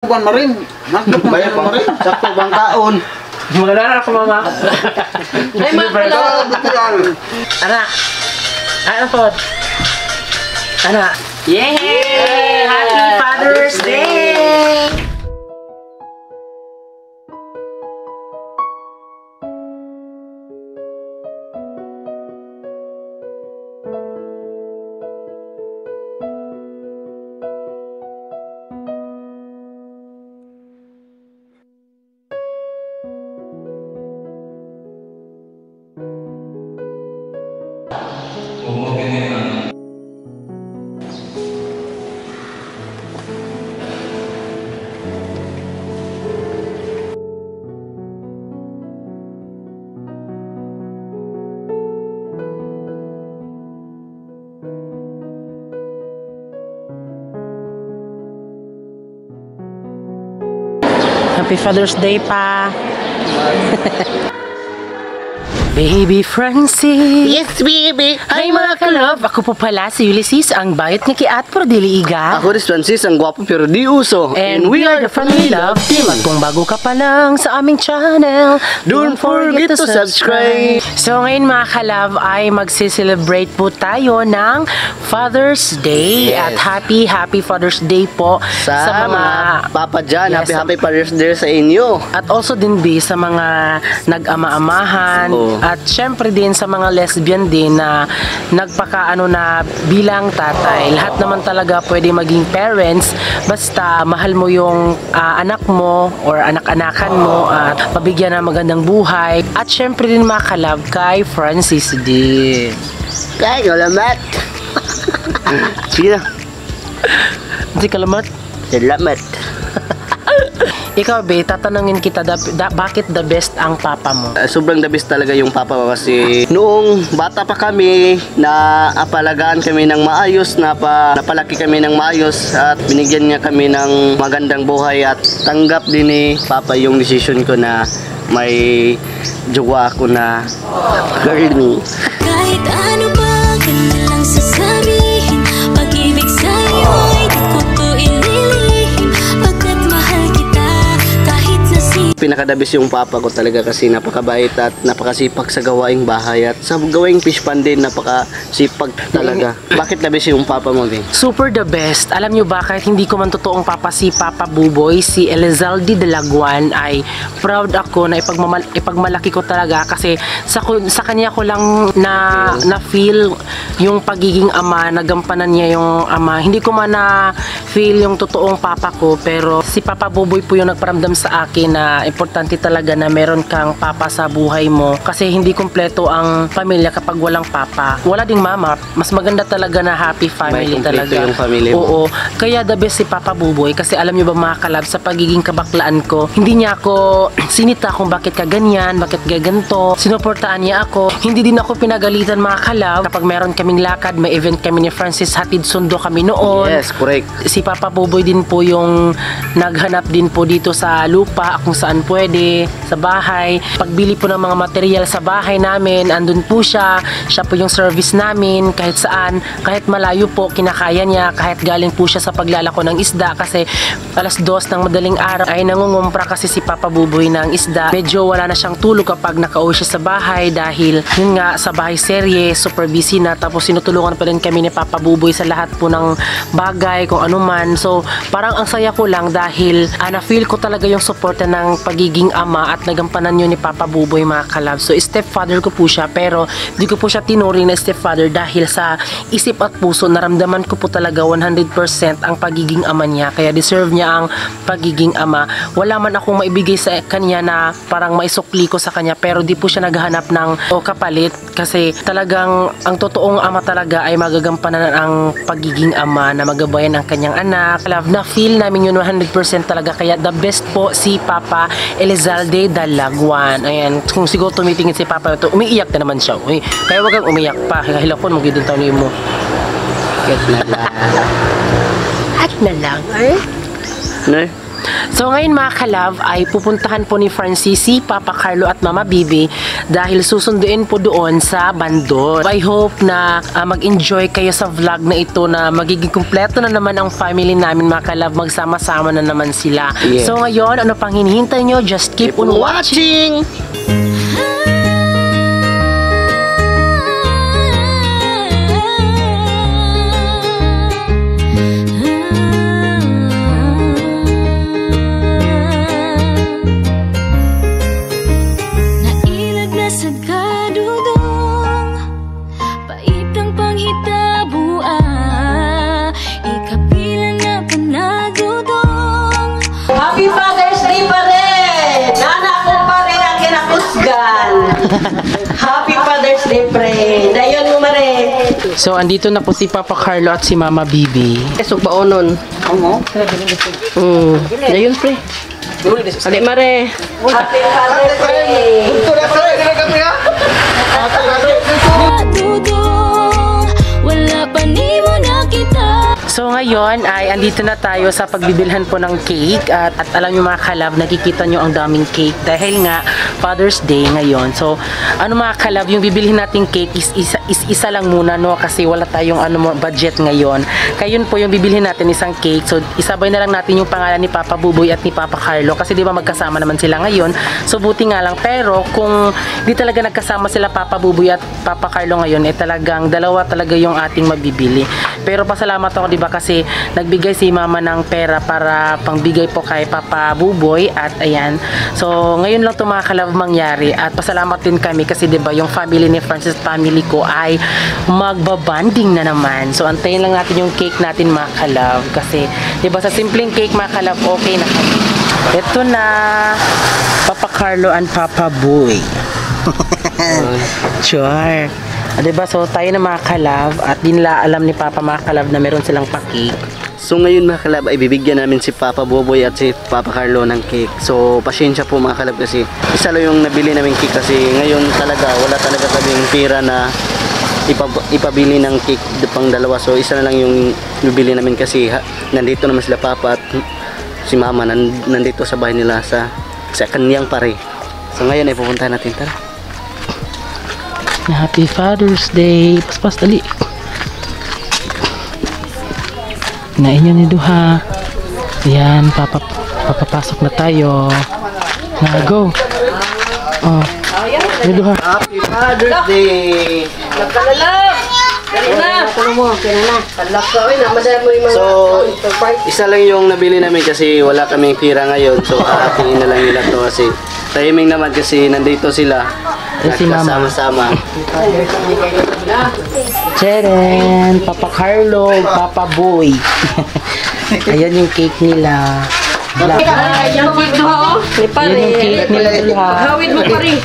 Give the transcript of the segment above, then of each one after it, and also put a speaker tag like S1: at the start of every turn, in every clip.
S1: Buwan mo rin. Bayan mo rin. Sakto bang kaon.
S2: Maganda na ako, mama.
S3: Ay,
S2: Anak. Ano po? Anak. Yay! Happy Father's Day! Happy Father's Day pa. Baby Francis.
S3: Yes, baby.
S2: Hi mga ka-love. Ako po pala si Ulysses, ang bayot ni Kiat pero dili iga.
S3: Ako rin Francis, ang gwapo pero di uso.
S2: And we are the Family Love Team. At kung bago ka pa lang sa aming channel,
S3: Don't forget to subscribe.
S2: So ngayon mga ka-love ay magsi-celebrate po tayo ng Father's Day.
S3: Yes.
S2: At happy Father's Day po
S3: Sa mga papa dyan,
S2: Yes,
S3: happy Father's Day sa inyo.
S2: at also din be sa mga nag-ama-amahan.
S3: Oo.
S2: At syempre din sa mga lesbian din na nagpakaano na bilang tatay. Lahat naman talaga pwede maging parents basta mahal mo yung anak mo or anak-anakan mo at pabigyan ng magandang buhay. At syempre din mga ka-love kay Francis din.
S3: Kaya, salamat. Sige na.
S2: Hindi kalamat.
S3: Salamat.
S2: Ikaw be, tatanungin kita bakit the best ang papa mo?
S3: Sobrang the best talaga yung papa ko kasi noong bata pa kami, naapalagaan kami ng maayos, napalaki kami ng maayos at binigyan niya kami ng magandang buhay at tanggap din ni papa yung decision ko na may jowa ako na girl.
S4: Kahit ano ba kanilang sasabihin, pag-ibig sa'yo ay di ko to ililihim, pagkat mahal kita kahit na
S3: Pinakadabis yung papa ko talaga kasi napakabait at napakasipag sa gawaing bahay at sa gawaing fish pan din napakasipag talaga. Bakit dabis yung papa mo, Bing?
S2: Super the best. Alam nyo ba, kahit hindi ko man totoong papa si Papa Buboy, si Elizalde de Laguan, ay proud ako na ipagmalaki ko talaga kasi sa kanya ko lang na feel yung pagiging ama, nagampanan niya yung ama. Hindi ko man na feel yung totoong papa ko, pero si Papa Buboy po yung nagparamdam sa akin na importante talaga na meron kang papa sa buhay mo kasi hindi kumpleto ang pamilya kapag walang papa. Wala ding mama, mas maganda talaga na happy family
S3: May kumpleto
S2: talaga.
S3: yung family mo.
S2: Oo. Kaya the best si Papa Buboy kasi alam niyo ba mga kalab, sa pagiging kabaklaan ko, hindi niya ako sinita kung bakit ka ganyan, bakit gaganto. Sinuportaan niya ako. Hindi din ako pinagalitan mga kalab. Kapag meron kaming lakad, may event kami ni Francis, hatid sundo kami noon.
S3: Yes, correct.
S2: Si Papa Buboy din po yung naghanap din po dito sa lupa kung saan pwede, sa bahay. Pagbili po ng mga material sa bahay namin, andun po siya. Siya po yung service namin kahit saan, kahit malayo po, kinakaya niya, kahit galing po siya sa paglalako ng isda kasi alas 2 ng madaling araw ay nangungumpra kasi si Papa Buboy ng isda. Medyo wala na siyang tulog kapag nakauwi siya sa bahay dahil yun nga, sa bahay serye, super busy na, tapos sinutulungan pa rin kami ni Papa Buboy sa lahat po ng bagay, kung ano man. So, parang ang saya ko lang dahil na-feel ko talaga yung suporta ng pagiging ama at nagampanan yun ni Papa Buboy mga kalab. So stepfather ko po siya pero di ko po siya tinuring na stepfather dahil sa isip at puso naramdaman ko po talaga 100% ang pagiging ama niya, kaya deserve niya ang pagiging ama. Wala man akong maibigay sa kanya na parang maisukli ko sa kanya pero di po siya naghahanap ng kapalit kasi talagang ang totoong ama talaga ay magagampanan ang pagiging ama na magabayan ang kanyang anak. Love na feel namin yun 100% talaga, kaya the best po si Papa Elizalde de Laguan. Ayan, kung siguro tumitingin si Papa ito, umiiyak na naman siya. Uy, kaya wag kang umiyak pa. Kahilakon, magiging taon mo.
S3: Ket na lang.
S2: At na lang, eh?
S3: Ne?
S2: So ngayon mga kalove ay pupuntahan po ni Francis si Papa Carlo at Mama Bibi dahil susunduin po doon sa Bandol. I hope na mag-enjoy kayo sa vlog na ito na magiging kumpleto na naman ang family namin mga kalove, magsama-sama na naman sila.
S3: Yeah.
S2: So ngayon, ano pang hinihintay nyo? Just keep on watching!
S4: Nailag na sa kadudong, pait ang panghitabo, ikapilan na panagudong.
S5: Happy Father's Day pa rin! Nana ko pa rin ang kinakusgan. Happy Father's Day, pre. Dayon mo, mare.
S2: So andito na po si Papa Carlo at si Mama Bibi.
S5: Esok ba onon? Dayon, pre. Ali, mare. Happy Father's Day.
S4: Kadudong, wala pa ni mo nakita.
S2: So ngayon ay andito na tayo sa pagbibilhan po ng cake at alam nyo mga kalab, nakikita nyo ang daming cake dahil nga Father's Day ngayon. So ano mga kalab, yung bibilhin nating cake is isa lang muna no kasi wala tayong budget ngayon. Kaya yun po yung bibilhin natin isang cake. So isabay na lang natin yung pangalan ni Papa Buboy at ni Papa Carlo kasi di ba magkasama naman sila ngayon. So buti nga lang, pero kung di talaga nagkasama sila Papa Buboy at Papa Carlo ngayon, eh talagang dalawa talaga yung ating mabibili. Pero pasalamat ako, di ba, kasi nagbigay si Mama ng pera para pangbigay po kay Papa Buboy at ayan. So ngayon lang ito mga kalab mangyari at pasalamat din kami kasi di ba yung family ni Francis, family ko ay magbabanding na naman. So antayin lang natin yung cake natin mga kalab kasi di ba sa simpleng cake mga kalab okay na kami. Ito na Papa Carlo and Papa Boy. Sure. Diba? So tayo na mga kalab at di nila alam ni Papa mga kalab na meron silang pa-cake.
S3: So ngayon mga kalab ay bibigyan namin si Papa Buboy at si Papa Carlo ng cake. So pasensya po mga kalab kasi isa lang yung nabili namin cake kasi ngayon talaga wala talaga kaming pera na ipabili ng cake pang dalawa. So isa na lang yung bibili namin kasi nandito naman sila Papa at si Mama nandito sa bahay nila sa kanyang pare. So ngayon ay pupuntahan natin, tara.
S2: Happy Father's Day. Paspas dali. Nain nyo ni Duha. Ayan, papapasok na tayo. Na, go. Oh. Ni Duha.
S3: Happy Father's Day!
S5: Nagkalalap! Ganun na.
S3: So, isa lang yung nabili namin kasi wala kaming pira ngayon. So, hahatiin na lang nila to kasi timing naman kasi nandito sila.
S2: Si Mama.
S3: Nagkasama-sama.
S2: Jeren, Papa Carlo, Papa Boy. Ayan yung cake nila. Black.
S5: Yung cake mo, ni pare.
S2: Ayan yung cake nila Duha.
S5: Hawid mo, pare.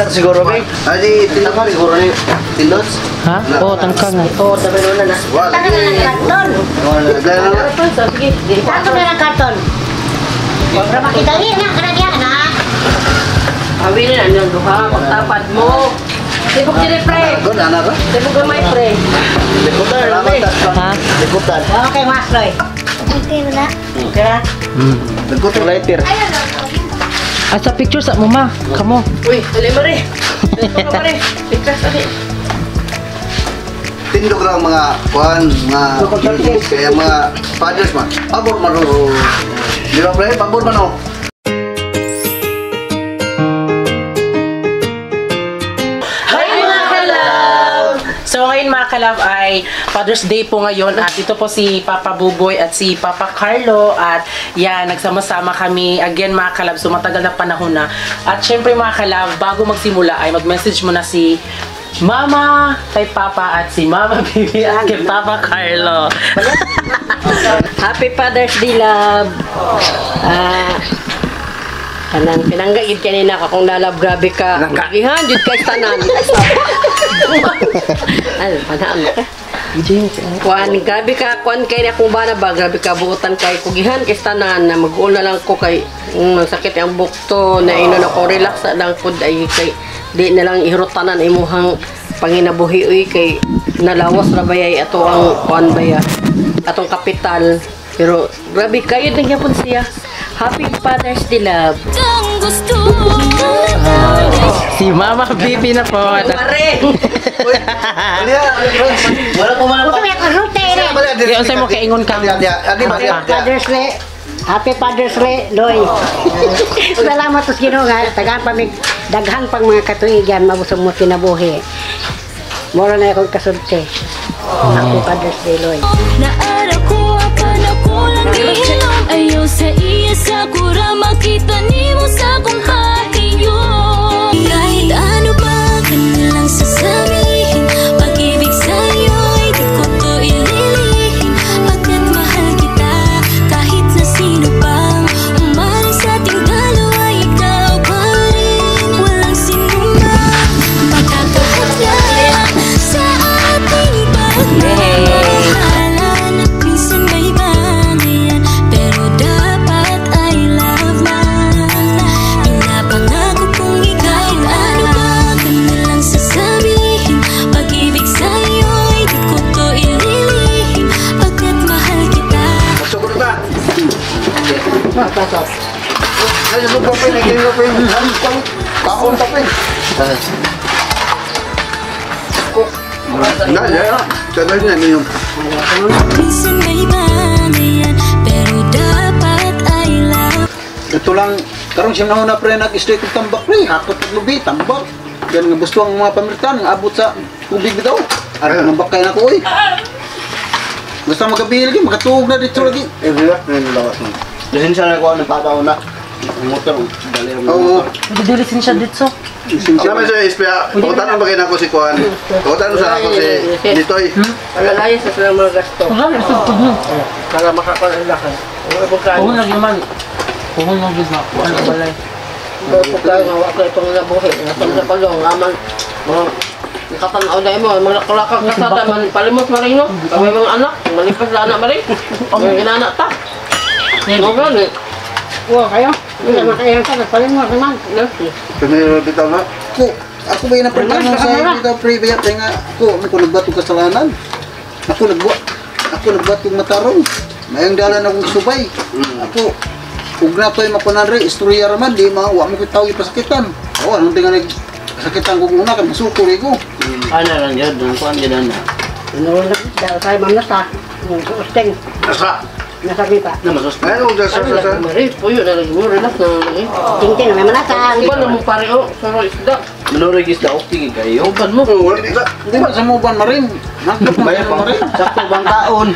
S3: Siguro ba? Adi, tinakar siguro ni Tindots.
S2: Ha? Oo, tangka nga.
S5: Oo, sabi nuna na.
S6: Satu merah karton. Berapa kita ini nak kena dia nak?
S5: Hawid na yung duha, pagtapad mo. Sibuk diri, pre. Sibuk gamay, pre.
S3: Likutan,
S2: Ha?
S3: likutan.
S6: Oke mas Roy. Oke nak.
S5: Kaya,
S3: Likutan lighter.
S2: Asa picture sa mo ma. Kamo.
S5: uy, dali mo rin. Dali mo ka, pare. Pictures tadi.
S1: Tindog lang mga kuhan, mga kaya mga fathers man. Pabor man ro. Di ba pre? Pabor man o.
S2: Hi mga kalab! So ngayon mga kalab ay Father's Day po ngayon at ito po si Papa Buboy at si Papa Carlo at yan, nagsama-sama kami again mga kalab, so matagal na panahon na at syempre mga kalab, bago magsimula ay mag-message mo na si Mama kay Papa at si Mama Bibi at kay Papa Carlo.
S5: Happy Father's Day, love. Kanang pinanggagid kanina ka kung nalab, grabe ka. Kagihan, jud kay tanan. Ay, panaan ka. Kuan, grabe ka, kuan kay na kung ba na ba, grabe ka, buutan kay kugihan kay tanan na mag-uul na lang ko kay sakit ang bukto na ino na ko relax lang pud ay kay di na lang ihurutanan imuhang panginabuhi uy kay nalawas ra bayay ato ang kuan baya atong kapital pero grabe kayo din yapon siya. Happy Father's Day, love.
S4: Ang gusto
S2: Si Mama Bibi na po.
S5: Pare.
S1: Wala ko man.
S6: Ito may karute rin.
S2: Di unsay mo kaingon ka?
S1: Adi ba?
S6: Father's Day. Happy Father's Day, Loy. Salamat sa Ginoo nga tagaan pa mig daghang pang mga katuigan mabusog mo kinabuhi. Moro na akong kasulti. Happy Father's Day, Loy.
S4: Naara ko apan ako lang gihilom. Ayaw sa iya sa kura makita nimo sa kong pahiyo. Kahit ano pa kanilang sasabihin, pag-ibig sa'yo'y di ko to ililihim. Pagkat mahal kita, kahit na sino pang umalis sa ating dalawa, ikaw pa rin. Walang sinumang makakahadlan sa ating pagmamahalan. Minsan may bangayan, pero dapat ay love na. Pinapangako kong ikaw ano ba kanilang sasabihin. Pag-ibig sa'yo'y di ko to ililihim. Pagkat mahal kita.
S1: Masukot na. Ay, yung papay, naging papay. Kaon papay. Ya. Sanay na yun.
S4: Minsan may bangayan, pero dapat ay love.
S7: Ito lang, karong siya na pre, nag-stay kong tambak pre, hakot at lubi, tambak. Yan nga gusto ang mga pamirtan, nga abot sa tubig bitaw. Ano nang bakay na ko, oy. Basta magkabil lagi, magkatuog na dito lagi.
S1: Eh, wala. Nalawas mo.
S3: Dahin siya na ko ang napataw na. Ang motor, dali ang
S1: Oo.
S2: Dilisin siya dito.
S1: Sama sa Ispia. Pakutan ang bagay na ako si Kuan. Pakutan mo sa ako si Nitoy.
S5: Alalaya sa silang mga gasto. Para makapalakan.
S2: Kung lang naman. Kung lang gid na. Ano balay.
S5: Pagkain nga wala itong nabuhi. Nasang sa palong, aman. Nakatanaw na mo, mga nakalakang kasata, palimot marino. Kami mga anak, malipas na anak marin. Mga ginana ta. Mga gani.
S6: Wow, kayo? Hindi naman kayo sa nagpalimot naman.
S1: Piniro bitaw na.
S7: Ako ba yung naprintano sa dito pre, kaya nga ako nagbato kasalanan. Ako nagbato matarong. Mayang dalan akong subay. Ako ug na to'y makunanre, istorya raman, di wa mo kitaw ipasakitan. Oo, anong tinga nagsakitan ko una, kaya masukuri ko.
S3: Ano lang yun, ang kuhan gano'n na.
S6: Inuwi na, dahil tayo mamnasa. Usteng,
S1: Nasa.
S6: nasa pipa.
S3: Na masus.
S1: Ayun, sa.
S5: Marin, puyo na lagi mo, relax na lagi.
S6: Tingting, may manasa.
S5: Uban na mo pare, oh, saro isda.
S3: Manurig isda, okay kayo.
S5: Uban mo.
S1: Wala isa.
S7: Di ba sa muban marin? Nakap
S3: Bayan
S7: na
S3: pa
S7: marin.
S3: sakto bang taon.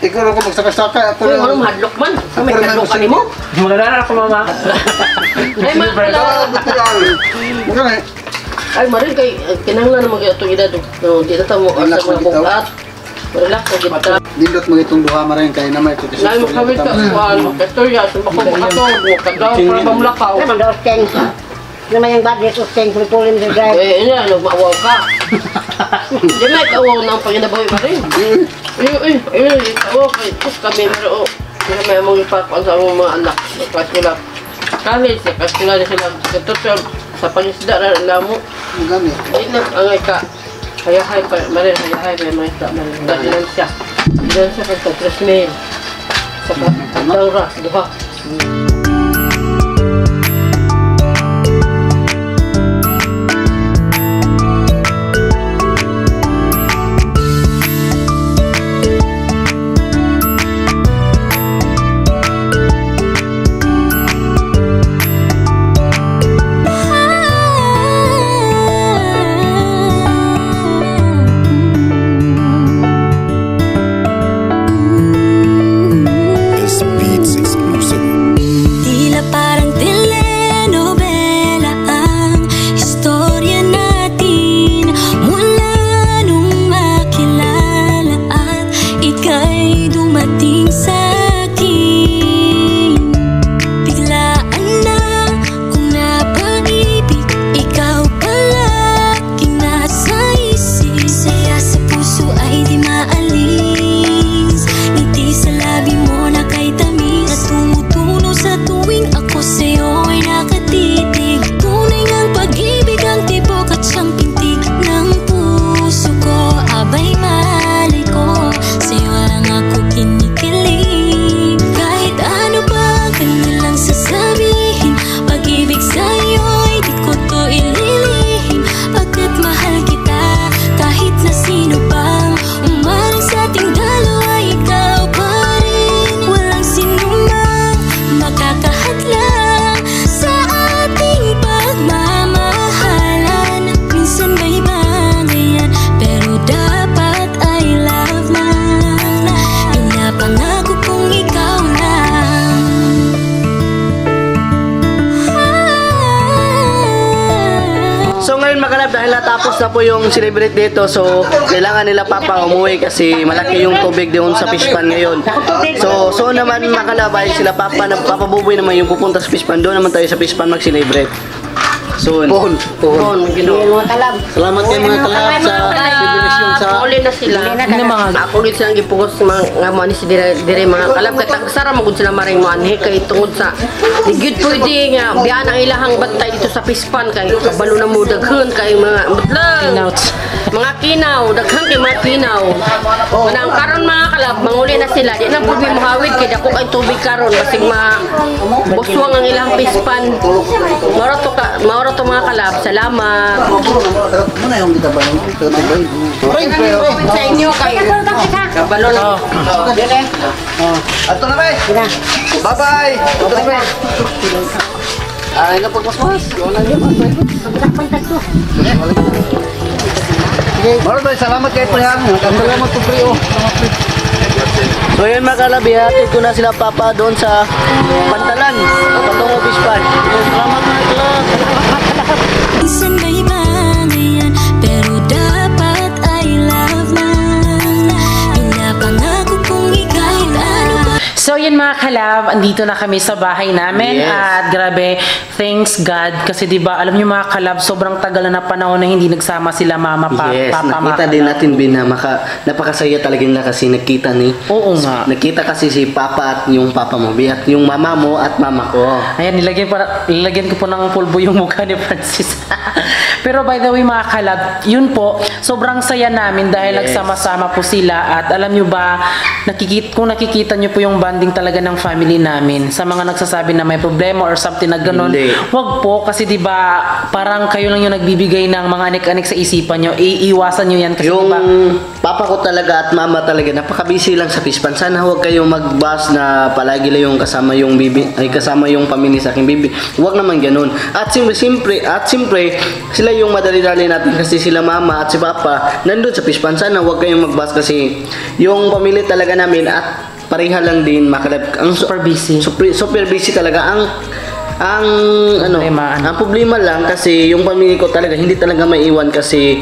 S7: Ikaw lang ko magsakasaka, ako
S5: Uy,
S7: lang.
S5: walang hadlok man. May hadlok ka ni mo.
S2: Magdala ako Mama.
S5: Ay, man, wala.
S7: Mura na
S5: Ay, marin kay kinahanglan na mga itong edad. No, di na tamo
S7: Relax
S5: sa mga
S7: magitaw.
S5: bukat. Relax sa kita.
S7: Dindot mo itong duha marin kaya naman ito.
S5: Lain mo kami ka kuan, kastorya, sa bako makatog, kagaw para mamlakaw.
S6: Ay, manda usteng. Naman yung badges, usteng, pulipulin sa drive.
S5: Eh, ina, nagmaawaw ka. Di na ikawaw ng panginabuhi pa rin. Ikawaw kay kus kami, pero hindi na may mong ipakuan sa among mga anak. Kaskula. Kahit sa kaskula na sila, katutol, sa pangisda na lamo.
S7: Gani.
S5: Ay na, angay ka. Hayahay pa, marin, hayahay pa, may isda, marin. Dalilan siya. Dalilan siya kag 3,000. Sa katawra, duha.
S8: This beats exclusive.
S3: nila tapos na po yung celebrate dito. So, kailangan nila papa umuwi kasi malaki yung tubig doon sa fish pan ngayon. So naman makalabay sila papa na Papa Buboy naman yung pupunta sa fish pan. Doon naman tayo sa fish pan mag-celebrate. Soon.
S7: Pohon.
S6: Mga kalab.
S7: Salamat kayo mga kalab sa celebration sa
S5: Uli na sila. Ako ulit silang gipugos mga mga ni si dire mga kalab kay tagsara magud sila maring mo anhi kay tungod sa digid pwede nga biyan ang ilahang bantay dito sa pispan kay kabalo na mo daghan kay mga mutlang. Mga kinaw, daghan kay mga kinaw. Manang karon mga kalab manguli na sila. Di na pud mi mohawid kay dako kay tubig karon basig buswang ang ilang pispan. Mauro to mga kalab. Salamat.
S7: muna yung kita ba
S5: Sa inyo kay kabalo na.
S1: Ato na ba? Bye-bye! Ato na ba?
S3: Ay, napagmasmas. Wala yun.
S1: Maraming salamat kayo Prihan. Salamat po Priyo.
S3: So yun mga kalab, ihatid ko na sila papa doon sa Pantalan, patungo fish pan. Salamat mga kalab.
S4: Minsan may bangayan, pero dapat ay love lang. Pinapangako kong kahit ano pa.
S2: So yun mga kalab, andito na kami sa bahay namin.
S3: Yes.
S2: At grabe, thanks God. Kasi diba, alam nyo mga kalab, sobrang tagal na panahon na hindi nagsama sila mama,
S3: Yes,
S2: papa,
S3: nakita
S2: mga
S3: din
S2: kalab.
S3: natin bin na napakasaya talaga nila kasi nakita ni.
S2: Oo nga.
S3: Nakita kasi si papa at yung papa mo, at yung mama mo at mama ko.
S2: Ayan, nilagyan ko po ng pulbo yung mukha ni Francis. Pero by the way mga kalab, yun po, sobrang saya namin dahil
S3: Yes.
S2: nagsama-sama po sila. At alam nyo ba, kung nakikita nyo po yung banding talaga ng family namin, sa mga nagsasabi na may problema or something na ganun,
S3: Hindi.
S2: wag po kasi diba parang kayo lang yung nagbibigay ng mga anik-anik sa isipan nyo. Iiwasan nyo yan kasi
S3: Yung
S2: diba,
S3: papa ko talaga at mama talaga napaka-busy lang sa pispan. Sana huwag kayong mag-bus na palagi lang yung kasama yung bibi ay kasama yung pamilya sa aking bibi. Huwag naman ganoon. At siyempre sila yung madali-dali natin kasi sila mama at si papa nandun sa pispan. Sana huwag kayong mag-bus kasi yung pamilya talaga namin at pareha lang din makalab ang
S2: super busy.
S3: super busy talaga ang
S2: Problema,
S3: ang problema lang kasi yung pamilya ko talaga hindi talaga maiwan kasi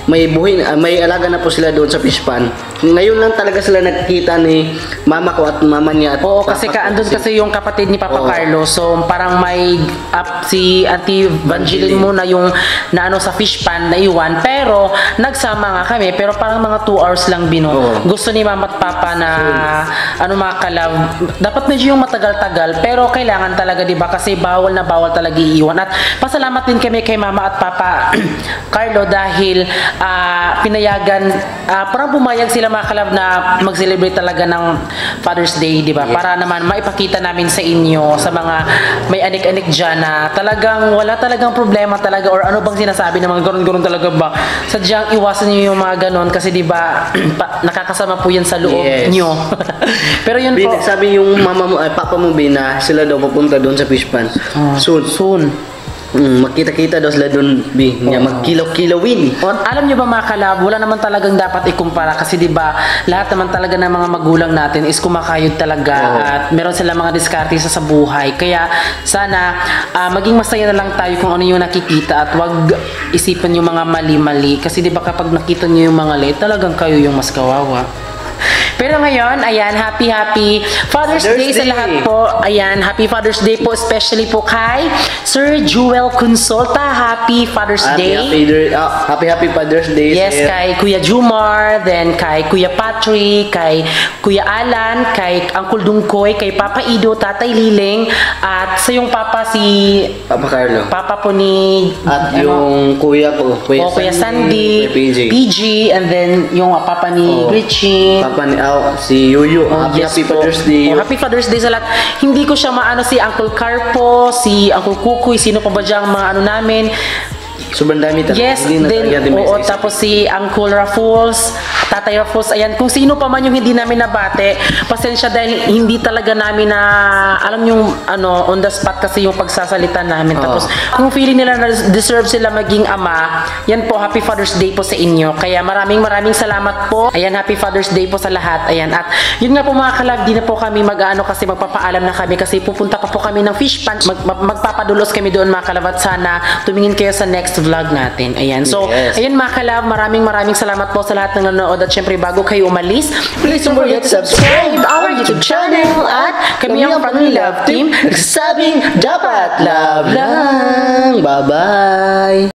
S3: may may alaga na po sila doon sa fish pan. Ngayon lang talaga sila nakikita ni mama ko at mama niya. At
S2: Oo, kasi andun kasi yung kapatid ni Papa
S3: Oo.
S2: Carlos. So, parang may si Auntie Evangeline muna yung naano sa fish pan na iwan. Pero, nagsama nga kami. Pero parang mga 2 hours lang bino.
S3: Oo.
S2: Gusto ni Mama at Papa na mga kalab. Dapat medyo yung matagal-tagal. Pero kailangan talaga, di ba? Kasi bawal na bawal talaga iiwan. At pasalamat din kami kay Mama at Papa Carlo dahil pinayagan, parang bumayag sila mga kalab na mag-celebrate talaga ng Father's Day, di ba?
S3: Yes.
S2: Para naman maipakita namin sa inyo, sa mga may anik-anik dyan na talagang wala talagang problema talaga or ano bang sinasabi ng mga ganun-ganun talaga ba? Sadyang iwasan nyo yung mga ganun kasi di ba nakakasama po yan sa loob
S3: Yes.
S2: nyo. Pero yun po.
S3: Sabi yung mama mo ay papa mo na sila daw pupunta doon sa fish pan. Soon. Magkita-kita daw sila doon, niya magkilaw-kilawin.
S2: Alam nyo ba mga kalab, wala naman talagang dapat ikumpara kasi di ba lahat naman talaga ng mga magulang natin is kumakayod talaga at meron sila mga diskarte sa buhay. Kaya sana maging masaya na lang tayo kung ano yung nakikita at wag isipan yung mga mali-mali kasi di ba kapag nakita nyo yung mga late, talagang kayo yung mas kawawa. Pero ngayon, ayan, happy Father's Day sa lahat po. Ayan, happy Father's Day po, especially po kay Sir Jewel Consulta. Happy Father's Day.
S3: Happy Father's Day.
S2: Yes, kay Kuya Jumar, then kay Kuya Patrick, kay Kuya Alan, kay Uncle Dungkoy, kay Papa Ido, Tatay Liling, at sa yung papa si
S3: Papa Carlo.
S2: Papa po ni
S3: At yung kuya ko,
S2: Kuya Sandy,
S3: PJ.
S2: PG, and then yung papa ni Richie.
S3: Papa ni si Yuyu. Happy
S2: po.
S3: Father's Day.
S2: Happy Father's Day sa lahat. Hindi ko siya maano si Uncle Carpo, si Uncle Kukoy, sino pa ba diyang mga ano namin.
S3: Sobrang dami talaga.
S2: Yes,
S3: Hindi na
S2: then,
S3: talaga din may
S2: oo,
S3: isa-isa.
S2: tapos si Uncle Raffles, Tatay Raffles, ayan, kung sino pa man yung hindi namin nabate, pasensya dahil hindi talaga namin na, alam yung, on the spot kasi yung pagsasalita namin. Tapos, kung feeling nila na deserve sila maging ama, yan po, Happy Father's Day po sa inyo. Kaya maraming salamat po. Ayan, Happy Father's Day po sa lahat. Ayan, at yun nga po mga kalab, di na po kami kasi magpapaalam na kami kasi pupunta pa po kami ng fish pan. Magpapadulos kami doon mga kalab at sana tumingin kayo sa next vlog natin. Ayan. So,
S3: Yes.
S2: ayun mga kalab, maraming salamat po sa lahat ng nanonood at syempre bago kayo umalis, please don't forget to subscribe our YouTube channel at kami ang Family Love Team.
S3: Nagsasabing dapat love lang. Bye-bye.